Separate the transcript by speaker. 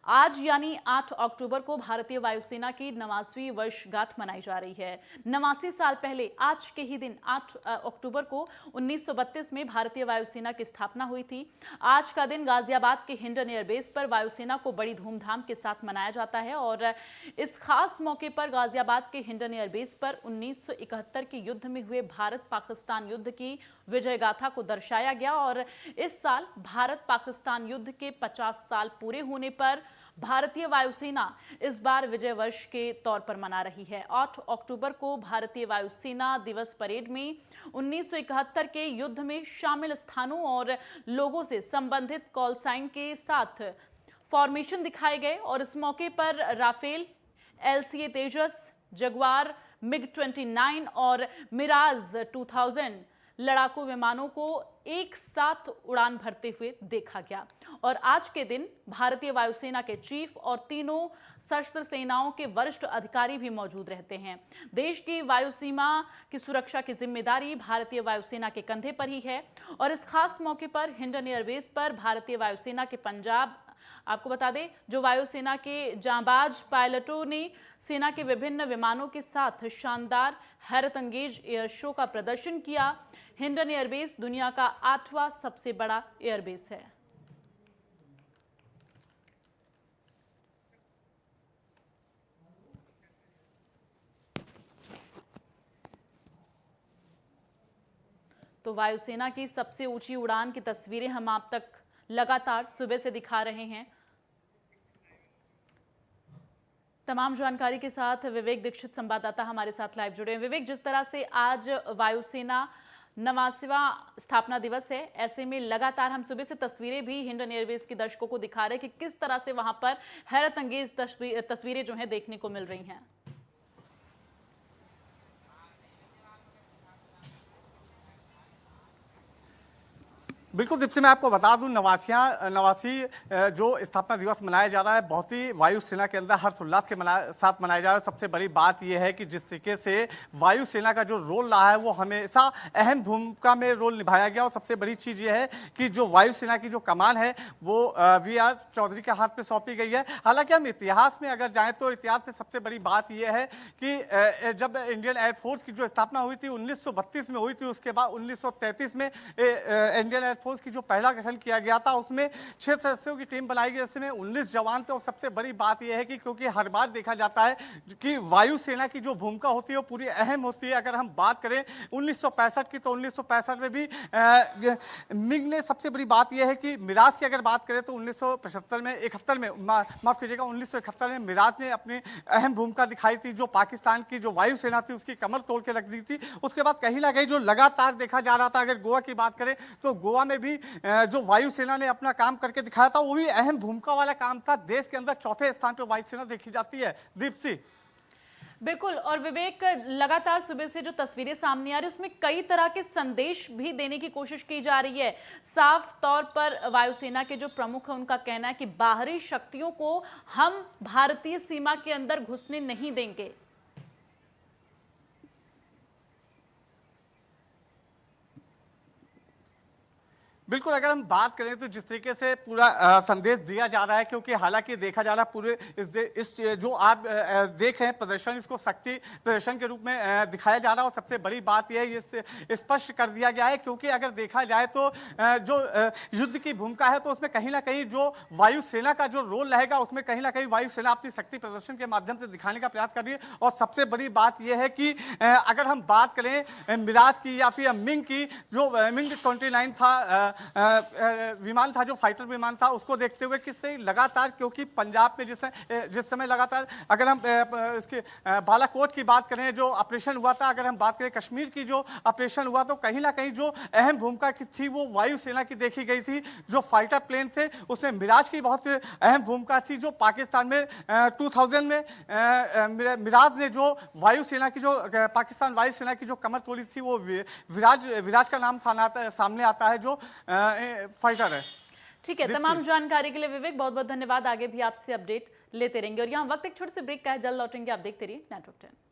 Speaker 1: आज यानी 8 अक्टूबर को भारतीय वायुसेना की 89वीं वर्षगांठ मनाई जा रही है। 89 साल पहले आज के ही दिन 8 अक्टूबर को 1932 में भारतीय वायुसेना की स्थापना हुई थी। आज का दिन गाजियाबाद के हिंडन एयरबेस पर वायुसेना को बड़ी धूमधाम के साथ मनाया जाता है और इस खास मौके पर गाजियाबाद के हिंडन एयरबेस पर 1971 के युद्ध में हुए भारत पाकिस्तान युद्ध की विजय गाथा को दर्शाया गया और इस साल भारत पाकिस्तान युद्ध के 50 साल पूरे होने पर भारतीय वायुसेना इस बार विजय वर्ष के तौर पर मना रही है। 8 अक्टूबर को भारतीय वायुसेना दिवस परेड में 1971 के युद्ध में शामिल स्थानों और लोगों से संबंधित कॉल साइन के साथ फॉर्मेशन दिखाए गए और इस मौके पर राफेल, LCA तेजस, जगुआर, MiG-29 और मिराज 2000 लड़ाकू विमानों को एक साथ उड़ान भरते हुए देखा गया। और आज के दिन भारतीय वायुसेना के चीफ और तीनों सशस्त्र सेनाओं के वरिष्ठ अधिकारी भी मौजूद रहते हैं। देश की वायु सीमा की सुरक्षा की जिम्मेदारी भारतीय वायुसेना के कंधे पर ही है और इस खास मौके पर हिंडन एयरबेस पर भारतीय वायुसेना के पंजाब, आपको बता दें, जो वायुसेना के जांबाज पायलटों ने सेना के विभिन्न विमानों के साथ शानदार हैरतअंगेज एयर शो का प्रदर्शन किया। हिंडन एयरबेस दुनिया का 8वां सबसे बड़ा एयरबेस है। तो वायुसेना की सबसे ऊंची उड़ान की तस्वीरें हम आप तक लगातार सुबह से दिखा रहे हैं। तमाम जानकारी के साथ विवेक दीक्षित संवाददाता हमारे साथ लाइव जुड़े हैं। विवेक, जिस तरह से आज वायुसेना 89वां स्थापना दिवस है, ऐसे में लगातार हम सुबह से तस्वीरें भी हिंडन एयरबेस के दर्शकों को दिखा रहे हैं कि किस तरह से वहां पर हैरत अंगेज तस्वीरें जो हैं देखने को मिल रही हैं।
Speaker 2: बिल्कुल दीप्ति, मैं आपको बता दूं, नवासी जो स्थापना दिवस मनाया जा रहा है, बहुत ही वायुसेना के अंदर हर्षोल्लास के साथ मनाया जा रहा है। सबसे बड़ी बात यह है कि जिस तरीके से वायुसेना का जो रोल रहा है वो हमेशा अहम भूमिका में रोल निभाया गया। और सबसे बड़ी चीज़ ये है कि जो वायुसेना की जो कमान है वो VR चौधरी के हाथ में सौंपी गई है। हालांकि हम इतिहास में अगर जाएँ तो इतिहास में सबसे बड़ी बात यह है कि जब इंडियन एयरफोर्स की जो स्थापना हुई थी 1932 में हुई थी, उसके बाद 1933 में इंडियन फोर्स की जो पहला गठन किया गया था उसमें 6 सदस्यों की टीम बनाई गई, जिसमें 19 जवान थे। और सबसे बड़ी बात यह है कि क्योंकि हर बार देखा जाता है कि वायुसेना की जो भूमिका होती है वो पूरी अहम होती है। अगर हम बात करें 1965 की, तो 1965 में भी मिग ने, सबसे बड़ी बात यह है कि मिराज की अगर बात करें तो 1975 में 71 में माफ कीजिएगा 1971 में मिराज ने अपनी अहम भूमिका दिखाई थी, जो पाकिस्तान की जो वायुसेना थी उसकी कमर तोड़ के रख दी थी। उसके बाद कहीं ना कहीं जो लगातार देखा जा रहा था, अगर गोवा की बात करें तो गोवा में भी जो वायुसेना ने अपना काम करके दिखाया था वो भी अहम भूमिका वाला काम था। देश के अंदर चौथे स्थान पर वायुसेना देखी जाती है। दीप्ति,
Speaker 1: बिल्कुल। और विवेक, लगातार सुबह से जो तस्वीरें सामने आ रही है उसमें कई तरह के संदेश भी देने की कोशिश की जा रही है। साफ तौर पर वायुसेना के जो प्रमुख हैं उनका कहना है कि बाहरी शक्तियों को हम भारतीय सीमा के अंदर घुसने नहीं देंगे।
Speaker 2: बिल्कुल, अगर हम बात करें तो जिस तरीके से पूरा संदेश दिया जा रहा है, क्योंकि हालांकि देखा जा रहा है पूरे इस जो आप देख रहे हैं प्रदर्शन, इसको शक्ति प्रदर्शन के रूप में दिखाया जा रहा है। और सबसे बड़ी बात यह है, ये स्पष्ट कर दिया गया है, क्योंकि अगर देखा जाए तो जो युद्ध की भूमिका है तो उसमें कहीं ना कहीं जो वायुसेना का जो रोल रहेगा उसमें कहीं ना कहीं वायुसेना अपनी शक्ति प्रदर्शन के माध्यम से दिखाने का प्रयास कर रही है। और सबसे बड़ी बात यह है कि अगर हम बात करें मिराज की या फिर मिंग की, जो MiG-29 था विमान था, जो फाइटर विमान था, उसको देखते हुए किससे लगातार, क्योंकि पंजाब में जिस समय लगातार, अगर हम इसके बालाकोट की बात करें जो ऑपरेशन हुआ था, अगर हम बात करें कश्मीर की जो ऑपरेशन हुआ, तो कहीं ना कहीं जो अहम भूमिका की थी वो वायुसेना की देखी गई थी। जो फाइटर प्लेन थे उसमें मिराज की बहुत अहम भूमिका थी। जो पाकिस्तान में 2000 में मिराज ने जो वायुसेना की जो पाकिस्तान वायुसेना की जो कमर तोड़ी थी वो विराज का नाम सामने आता है, जो फाइटर है।
Speaker 1: ठीक है, तमाम जानकारी के लिए विवेक बहुत बहुत धन्यवाद। आगे भी आपसे अपडेट लेते रहेंगे और यहाँ वक्त एक छोटे से ब्रेक का है, जल्द लौटेंगे। आप देखते रहिए नेटवर्क 10।